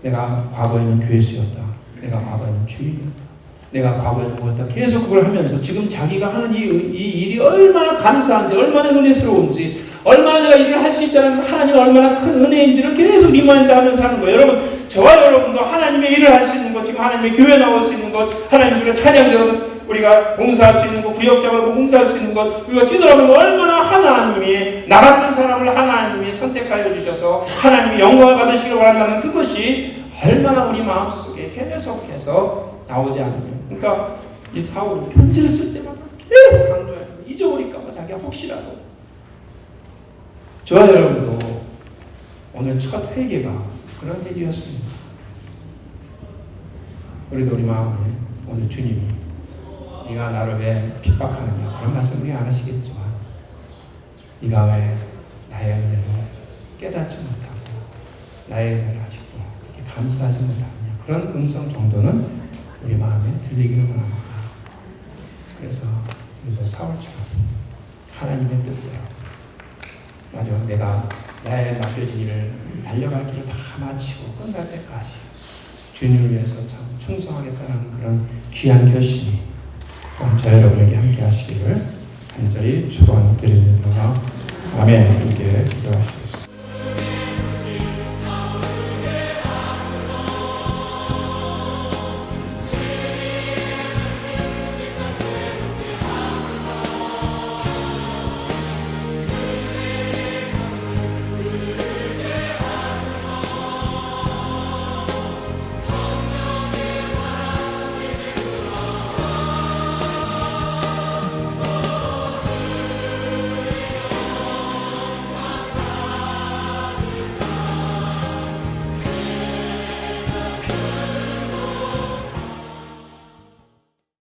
내가 과거에는 죄수였다. 내가 과거에는 주인이었다. 내가 과거에는 뭐였다. 계속 그걸 하면서 지금 자기가 하는 이 일이 얼마나 감사한지 얼마나 은혜스러운지 얼마나 내가 일을 할 수 있다는 하나님의 얼마나 큰 은혜인지를 계속 리마인드 하면서 하는 거예요. 여러분 저와 여러분도 하나님의 일을 할 수 있는 것 지금 하나님의 교회 나올 수 있는 것 하나님 우리가 찬양되어서 우리가 봉사할 수 있는 것 구역장으로 봉사할 수 있는 것 우리가 뒤돌아보면 얼마나 하나님이 나 같은 사람을 하나님이 선택하여 주셔서 하나님이 영광을 받으시기를 원한다는 그것이 얼마나 우리 마음속에 계속해서 나오지 않으면 그러니까 이 사울은 편지를 쓸 때마다 계속 강조해요. 잊어버릴까 봐 자기가 혹시라도 저와 여러분도 오늘 첫 회개가 그런 회개였습니다. 우리도 우리 마음에 오늘 주님이 네가 나를 왜 핍박하느냐 그런 말씀 우리 안 하시겠지만 네가 왜 나의 은혜를 깨닫지 못하고 나의 은혜를 아직도 그렇게 감사하지 못하느냐 그런 음성 정도는 우리 마음에 들리기를 원합니다. 그래서 우리도 사울처럼 하나님의 뜻대로 마지막 내가 나의 맡겨진 일을 달려갈 길을 다 마치고 끝날 때까지 주님을 위해서 참 충성하겠다는 그런 귀한 결심이 저 여러분에게 함께 하시기를 간절히 축원드립니다. 아멘.